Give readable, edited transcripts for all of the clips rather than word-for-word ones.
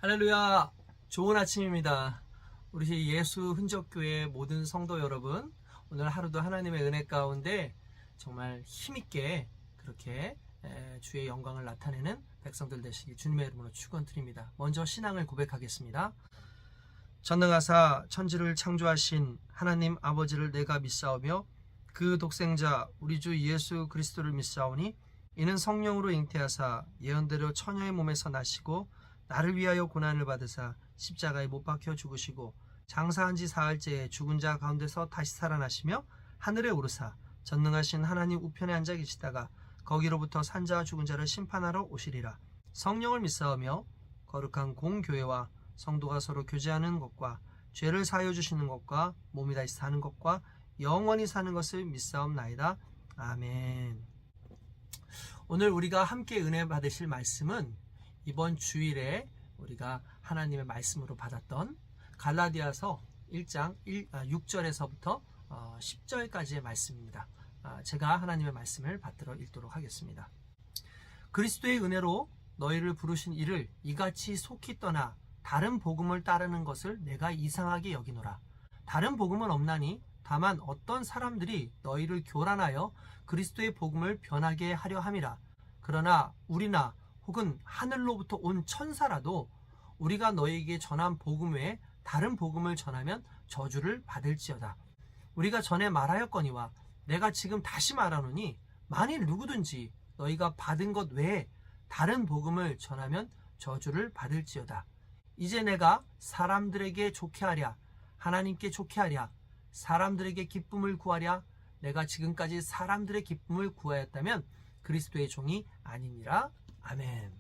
할렐루야! 좋은 아침입니다. 우리 예수 흔적교회 모든 성도 여러분, 오늘 하루도 하나님의 은혜 가운데 정말 힘있게 그렇게 주의 영광을 나타내는 백성들 되시기 주님의 이름으로 축원드립니다. 먼저 신앙을 고백하겠습니다. 전능하사 천지를 창조하신 하나님 아버지를 내가 믿사오며 그 독생자 우리 주 예수 그리스도를 믿사오니 이는 성령으로 잉태하사 예언대로 처녀의 몸에서 나시고 나를 위하여 고난을 받으사 십자가에 못 박혀 죽으시고 장사한 지 사흘째에 죽은 자 가운데서 다시 살아나시며 하늘에 오르사 전능하신 하나님 우편에 앉아 계시다가 거기로부터 산자와 죽은 자를 심판하러 오시리라. 성령을 믿사오며 거룩한 공교회와 성도가 서로 교제하는 것과 죄를 사하여 주시는 것과 몸이 다시 사는 것과 영원히 사는 것을 믿사옵나이다. 아멘. 오늘 우리가 함께 은혜 받으실 말씀은 이번 주일에 우리가 하나님의 말씀으로 받았던 갈라디아서 1장 6절에서부터 10절까지의 말씀입니다. 제가 하나님의 말씀을 받들어 읽도록 하겠습니다. 그리스도의 은혜로 너희를 부르신 이를 이같이 속히 떠나 다른 복음을 따르는 것을 내가 이상하게 여기노라. 다른 복음은 없나니 다만 어떤 사람들이 너희를 교란하여 그리스도의 복음을 변하게 하려 함이라. 그러나 우리나 혹은 하늘로부터 온 천사라도 우리가 너희에게 전한 복음 외에 다른 복음을 전하면 저주를 받을지어다. 우리가 전에 말하였거니와 내가 지금 다시 말하노니 만일 누구든지 너희가 받은 것 외에 다른 복음을 전하면 저주를 받을지어다. 이제 내가 사람들에게 좋게 하랴 하나님께 좋게 하랴 사람들에게 기쁨을 구하랴 내가 지금까지 사람들의 기쁨을 구하였다면 그리스도의 종이 아니니라. 아멘.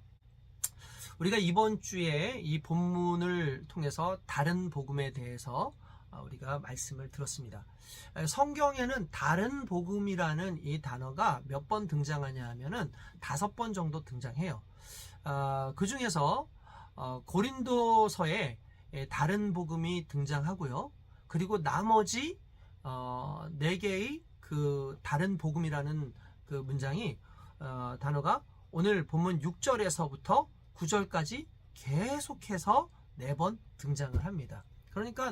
우리가 이번 주에 이 본문을 통해서 다른 복음에 대해서 우리가 말씀을 들었습니다. 성경에는 다른 복음이라는 이 단어가 몇 번 등장하냐 하면은 5번 정도 등장해요. 그 중에서 고린도서에 다른 복음이 등장하고요. 그리고 나머지 4개의 그 다른 복음이라는 그 문장이 단어가 오늘 본문 6절에서부터 9절까지 계속해서 4번 등장을 합니다. 그러니까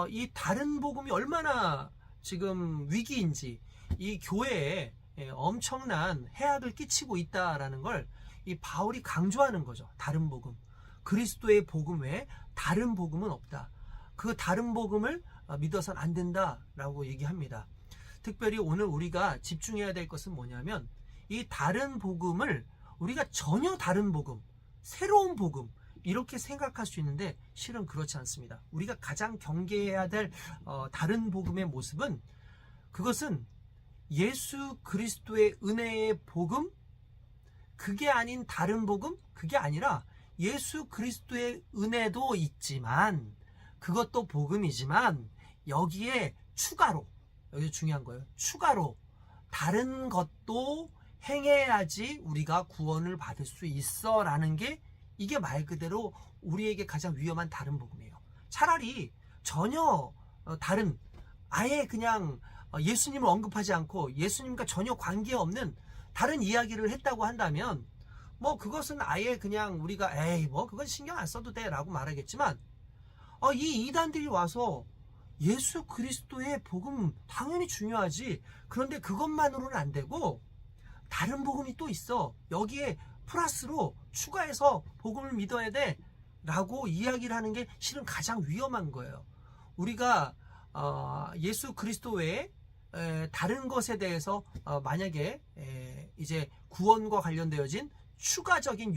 이 다른 복음이 얼마나 지금 위기인지 이 교회에 엄청난 해악을 끼치고 있다라는 걸 이 바울이 강조하는 거죠. 다른 복음, 그리스도의 복음 외에 다른 복음은 없다. 그 다른 복음을 믿어서는 안 된다라고 얘기합니다. 특별히 오늘 우리가 집중해야 될 것은 뭐냐면 이 다른 복음을 우리가 전혀 다른 복음, 새로운 복음 이렇게 생각할 수 있는데 실은 그렇지 않습니다. 우리가 가장 경계해야 될 다른 복음의 모습은 그것은 예수 그리스도의 은혜의 복음, 그게 아닌 다른 복음, 그게 아니라 예수 그리스도의 은혜도 있지만 그것도 복음이지만 여기에 추가로, 여기 중요한 거예요. 추가로 다른 것도 행해야지 우리가 구원을 받을 수 있어 라는 게 이게 말 그대로 우리에게 가장 위험한 다른 복음이에요. 차라리 전혀 다른, 아예 그냥 예수님을 언급하지 않고 예수님과 전혀 관계없는 다른 이야기를 했다고 한다면 뭐 그것은 아예 그냥 우리가 에이 뭐 그건 신경 안 써도 돼 라고 말하겠지만 이 이단들이 와서 예수 그리스도의 복음 당연히 중요하지, 그런데 그것만으로는 안 되고 다른 복음이 또 있어, 여기에 플러스로 추가해서 복음을 믿어야 돼 라고 이야기를 하는 게 실은 가장 위험한 거예요. 우리가 예수 그리스도 외에 다른 것에 대해서 만약에 이제 구원과 관련되어진 추가적인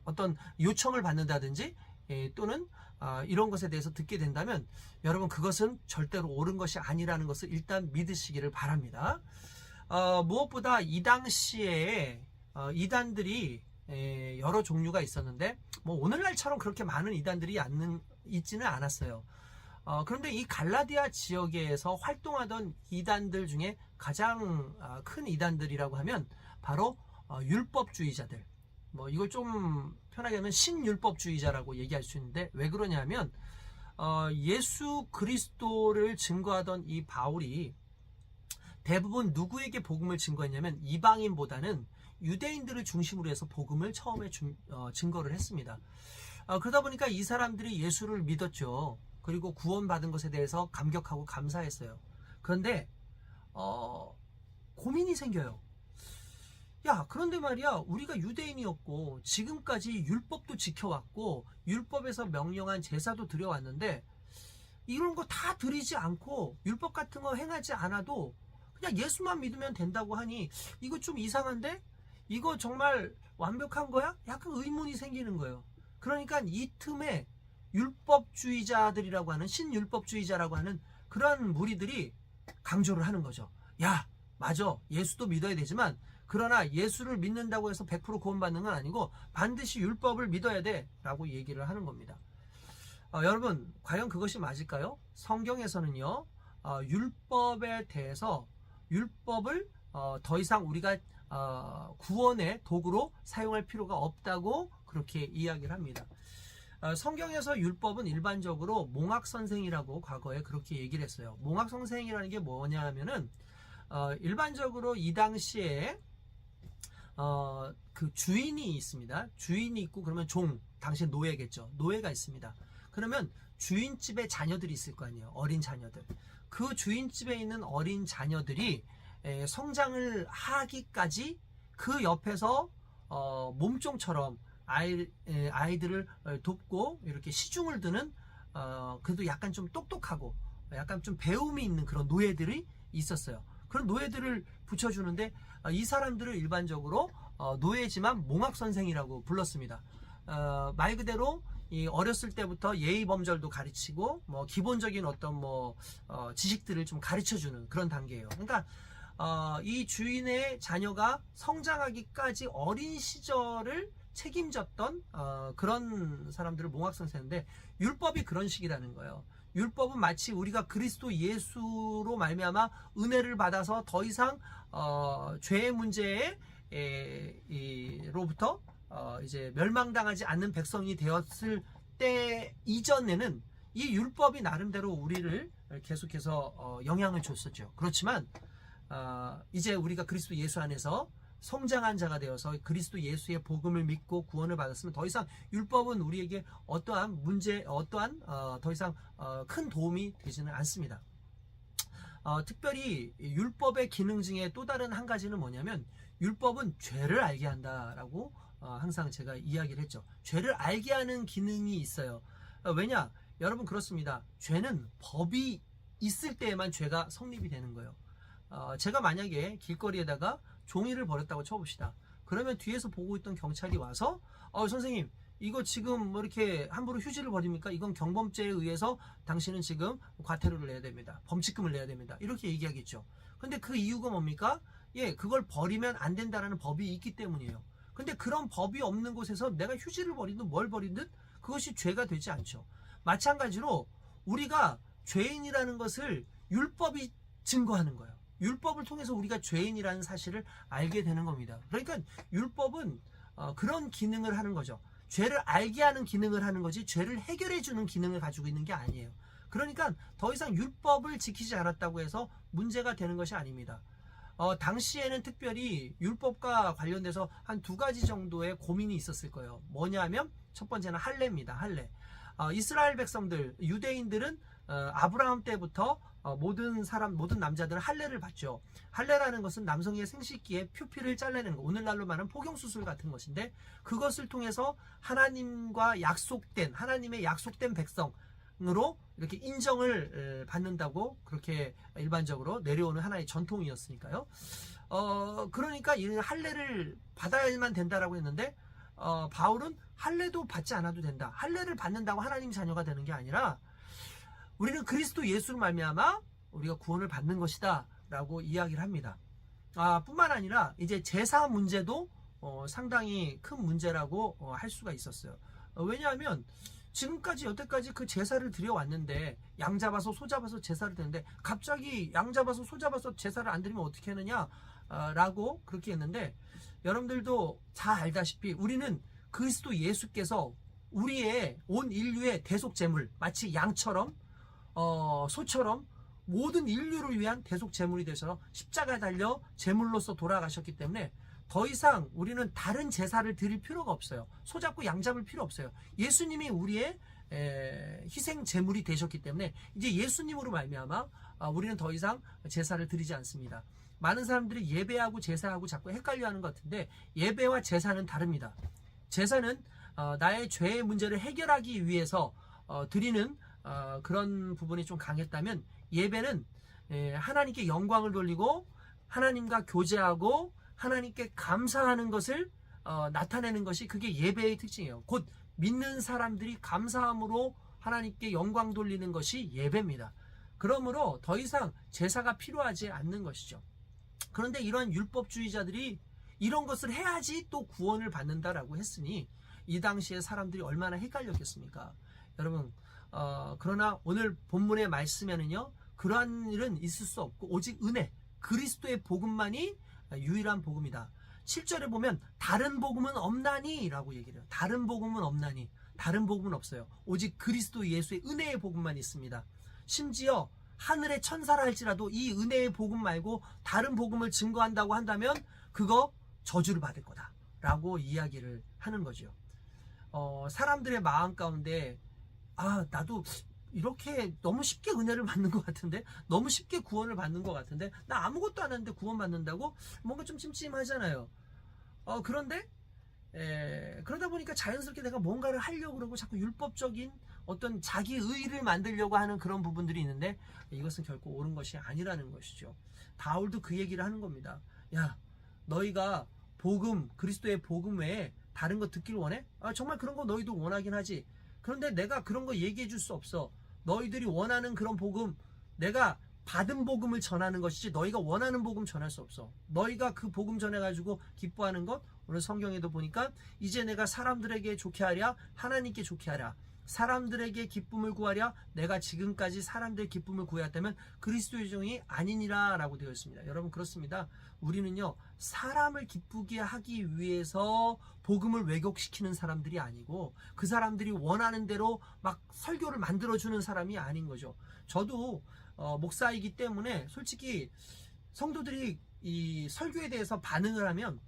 어떤 요청을 받는다든지 또는 이런 것에 대해서 듣게 된다면 여러분 그것은 절대로 옳은 것이 아니라는 것을 일단 믿으시기를 바랍니다. 무엇보다 이 당시에 이단들이 여러 종류가 있었는데 뭐 오늘날처럼 그렇게 많은 이단들이 있지는 않았어요. 그런데 이 갈라디아 지역에서 활동하던 이단들 중에 가장 큰 이단들이라고 하면 바로 율법주의자들, 뭐 이걸 좀 편하게 하면 신율법주의자라고 얘기할 수 있는데, 왜 그러냐면 예수 그리스도를 증거하던 이 바울이 대부분 누구에게 복음을 증거했냐면 이방인보다는 유대인들을 중심으로 해서 복음을 처음에 증거를 했습니다. 그러다 보니까 이 사람들이 예수를 믿었죠. 그리고 구원받은 것에 대해서 감격하고 감사했어요. 그런데 고민이 생겨요. 야, 그런데 말이야, 우리가 유대인이었고 지금까지 율법도 지켜왔고 율법에서 명령한 제사도 드려왔는데 이런 거 다 드리지 않고 율법 같은 거 행하지 않아도 그냥 예수만 믿으면 된다고 하니 이거 좀 이상한데? 이거 정말 완벽한 거야? 약간 의문이 생기는 거예요. 그러니까 이 틈에 율법주의자들이라고 하는, 신율법주의자라고 하는 그러한 무리들이 강조를 하는 거죠. 야, 맞아, 예수도 믿어야 되지만 그러나 예수를 믿는다고 해서 100% 구원받는 건 아니고 반드시 율법을 믿어야 돼 라고 얘기를 하는 겁니다. 여러분, 과연 그것이 맞을까요? 성경에서는요, 율법에 대해서 율법을 더 이상 우리가 구원의 도구로 사용할 필요가 없다고 그렇게 이야기를 합니다. 성경에서 율법은 일반적으로 몽학선생이라고 과거에 그렇게 얘기를 했어요. 몽학선생이라는 게 뭐냐 하면은 일반적으로 이 당시에 그 주인이 있습니다. 주인이 있고 그러면 당시 노예겠죠. 노예가 있습니다. 그러면 주인집에 자녀들이 있을 거 아니에요. 어린 자녀들. 그 주인집에 있는 어린 자녀들이 성장을 하기까지 그 옆에서 몸종처럼 아이들을 돕고 이렇게 시중을 드는 그래도 약간 좀 똑똑하고 약간 좀 배움이 있는 그런 노예들이 있었어요. 그런 노예들을 붙여주는데 이 사람들을 일반적으로 노예지만 몽학선생이라고 불렀습니다. 말 그대로 이 어렸을 때부터 예의 범절도 가르치고 뭐 기본적인 어떤 지식들을 좀 가르쳐주는 그런 단계예요. 그러니까 이 주인의 자녀가 성장하기까지 어린 시절을 책임졌던 그런 사람들을 몽학선생인데 율법이 그런 식이라는 거예요. 율법은 마치 우리가 그리스도 예수로 말미암아 은혜를 받아서 더 이상 죄의 문제로부터 이제 멸망당하지 않는 백성이 되었을 때 이전에는 이 율법이 나름대로 우리를 계속해서 영향을 줬었죠. 그렇지만 이제 우리가 그리스도 예수 안에서 성장한 자가 되어서 그리스도 예수의 복음을 믿고 구원을 받았으면 더 이상 율법은 우리에게 어떠한 더 이상 큰 도움이 되지는 않습니다. 특별히 율법의 기능 중에 또 다른 한 가지는 뭐냐면 율법은 죄를 알게 한다라고 항상 제가 이야기를 했죠. 죄를 알게 하는 기능이 있어요. 왜냐? 여러분 그렇습니다. 죄는 법이 있을 때에만 죄가 성립이 되는 거예요. 제가 만약에 길거리에다가 종이를 버렸다고 쳐봅시다. 그러면 뒤에서 보고 있던 경찰이 와서 선생님 이거 지금 뭐 이렇게 함부로 휴지를 버립니까? 이건 경범죄에 의해서 당신은 지금 과태료를 내야 됩니다. 범칙금을 내야 됩니다. 이렇게 얘기하겠죠. 근데 그 이유가 뭡니까? 그걸 버리면 안 된다라는 법이 있기 때문이에요. 근데 그런 법이 없는 곳에서 내가 휴지를 버리든 뭘 버리든 그것이 죄가 되지 않죠. 마찬가지로 우리가 죄인이라는 것을 율법이 증거하는 거예요. 율법을 통해서 우리가 죄인이라는 사실을 알게 되는 겁니다. 그러니까 율법은 그런 기능을 하는 거죠. 죄를 알게 하는 기능을 하는 거지 죄를 해결해 주는 기능을 가지고 있는 게 아니에요. 그러니까 더 이상 율법을 지키지 않았다고 해서 문제가 되는 것이 아닙니다. 당시에는 특별히 율법과 관련돼서 한 두 가지 정도의 고민이 있었을 거예요. 뭐냐면 첫 번째는 할례입니다. 할례. 이스라엘 백성들, 유대인들은 아브라함 때부터 모든 남자들은 할례를 받죠. 할례라는 것은 남성의 생식기에 표피를 잘라내는 거, 오늘날로 말하면 포경수술 같은 것인데 그것을 통해서 하나님의 약속된 백성으로 이렇게 인정을 받는다고 그렇게 일반적으로 내려오는 하나의 전통이었으니까요. 그러니까 이 할례를 받아야만 된다라고 했는데 바울은 할례도 받지 않아도 된다. 할례를 받는다고 하나님 자녀가 되는 게 아니라 우리는 그리스도 예수로 말미암아 우리가 구원을 받는 것이다 라고 이야기를 합니다. 뿐만 아니라 이제 제사 문제도 상당히 큰 문제라고 할 수가 있었어요. 왜냐하면 지금까지 여태까지 그 제사를 드려왔는데 양 잡아서 소 잡아서 제사를 드는데 갑자기 양 잡아서 소 잡아서 제사를 안 드리면 어떻게 하느냐 라고 그렇게 했는데 여러분들도 다 알다시피 우리는 그리스도 예수께서 우리의 온 인류의 대속제물 마치 양처럼 소처럼 모든 인류를 위한 대속 제물이 되셔서 십자가에 달려 제물로서 돌아가셨기 때문에 더 이상 우리는 다른 제사를 드릴 필요가 없어요. 소 잡고 양 잡을 필요 없어요. 예수님이 우리의 희생 제물이 되셨기 때문에 이제 예수님으로 말미암아 우리는 더 이상 제사를 드리지 않습니다. 많은 사람들이 예배하고 제사하고 자꾸 헷갈려하는 것 같은데 예배와 제사는 다릅니다. 제사는 나의 죄의 문제를 해결하기 위해서 드리는 그런 부분이 좀 강했다면 예배는 하나님께 영광을 돌리고 하나님과 교제하고 하나님께 감사하는 것을 나타내는 것이 그게 예배의 특징이에요. 곧 믿는 사람들이 감사함으로 하나님께 영광 돌리는 것이 예배입니다. 그러므로 더 이상 제사가 필요하지 않는 것이죠. 그런데 이런 율법주의자들이 이런 것을 해야지 또 구원을 받는다라고 했으니 이 당시에 사람들이 얼마나 헷갈렸겠습니까? 여러분 그러나 오늘 본문의 말씀에는요 그러한 일은 있을 수 없고 오직 은혜 그리스도의 복음만이 유일한 복음이다. 7절에 보면 다른 복음은 없나니 라고 얘기를 해요. 다른 복음은 없나니. 다른 복음은 없어요. 오직 그리스도 예수의 은혜의 복음만 있습니다. 심지어 하늘의 천사라 할지라도 이 은혜의 복음 말고 다른 복음을 증거한다고 한다면 그거 저주를 받을 거다 라고 이야기를 하는 거죠. 사람들의 마음 가운데 나도 이렇게 너무 쉽게 은혜를 받는 것 같은데 너무 쉽게 구원을 받는 것 같은데 나 아무것도 안 하는데 구원 받는다고 뭔가 좀 찜찜하잖아요. 그런데 그러다 보니까 자연스럽게 내가 뭔가를 하려고 그러고 자꾸 율법적인 어떤 자기 의의를 만들려고 하는 그런 부분들이 있는데 이것은 결코 옳은 것이 아니라는 것이죠. 바울도 그 얘기를 하는 겁니다. 야 너희가 복음 그리스도의 복음 외에 다른 거 듣길 원해? 정말 그런 거 너희도 원하긴 하지. 그런데 내가 그런 거 얘기해 줄 수 없어. 너희들이 원하는 그런 복음 내가 받은 복음을 전하는 것이지 너희가 원하는 복음 전할 수 없어. 너희가 그 복음 전해가지고 기뻐하는 것 오늘 성경에도 보니까 이제 내가 사람들에게 좋게 하랴 하나님께 좋게 하랴 사람들에게 기쁨을 구하랴 내가 지금까지 사람들의 기쁨을 구해왔다면 그리스도의 종이 아니니라 라고 되어 있습니다. 여러분 그렇습니다. 우리는요 사람을 기쁘게 하기 위해서 복음을 왜곡시키는 사람들이 아니고 그 사람들이 원하는 대로 막 설교를 만들어주는 사람이 아닌 거죠. 저도 목사이기 때문에 솔직히 성도들이 이 설교에 대해서 반응을 하면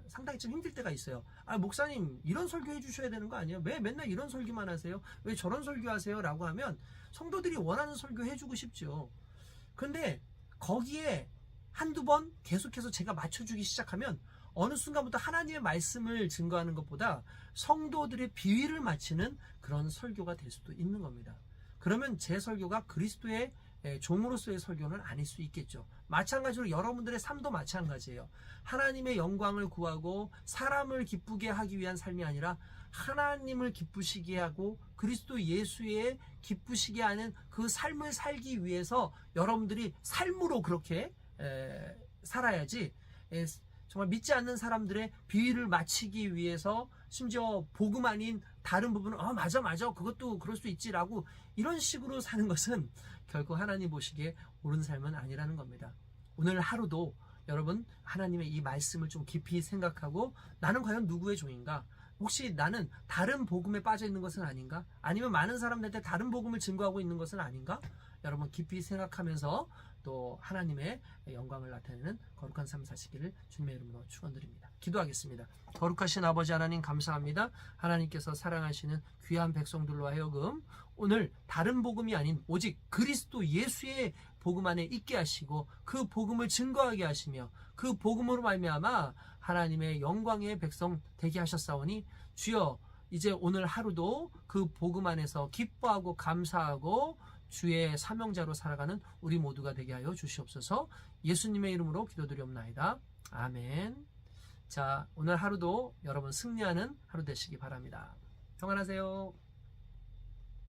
상당히 좀 힘들 때가 있어요. 목사님 이런 설교 해주셔야 되는 거 아니에요? 왜 맨날 이런 설교만 하세요? 왜 저런 설교 하세요? 라고 하면 성도들이 원하는 설교 해주고 싶죠. 근데 거기에 한두 번 계속해서 제가 맞춰주기 시작하면 어느 순간부터 하나님의 말씀을 증거하는 것보다 성도들의 비위를 맞추는 그런 설교가 될 수도 있는 겁니다. 그러면 제 설교가 그리스도의 종으로서의 설교는 아닐 수 있겠죠. 마찬가지로 여러분들의 삶도 마찬가지예요. 하나님의 영광을 구하고 사람을 기쁘게 하기 위한 삶이 아니라 하나님을 기쁘시게 하고 그리스도 예수의 기쁘시게 하는 그 삶을 살기 위해서 여러분들이 삶으로 그렇게 살아야지 정말 믿지 않는 사람들의 비위를 맞추기 위해서 심지어 복음 아닌 다른 부분은 맞아 그것도 그럴 수 있지라고 이런 식으로 사는 것은 결코 하나님 보시기에 옳은 삶은 아니라는 겁니다. 오늘 하루도 여러분 하나님의 이 말씀을 좀 깊이 생각하고 나는 과연 누구의 종인가? 혹시 나는 다른 복음에 빠져 있는 것은 아닌가? 아니면 많은 사람들한테 다른 복음을 증거하고 있는 것은 아닌가? 여러분 깊이 생각하면서 또 하나님의 영광을 나타내는 거룩한 삶 사시기를 주님의 이름으로 축원드립니다. 기도하겠습니다. 거룩하신 아버지 하나님 감사합니다. 하나님께서 사랑하시는 귀한 백성들로 하여금 오늘 다른 복음이 아닌 오직 그리스도 예수의 복음 안에 있게 하시고 그 복음을 증거하게 하시며 그 복음으로 말미암아 하나님의 영광의 백성 되게 하셨사오니 주여 이제 오늘 하루도 그 복음 안에서 기뻐하고 감사하고 주의 사명자로 살아가는 우리 모두가 되게 하여 주시옵소서. 예수님의 이름으로 기도드리옵나이다. 아멘. 자, 오늘 하루도 여러분 승리하는 하루 되시기 바랍니다. 평안하세요.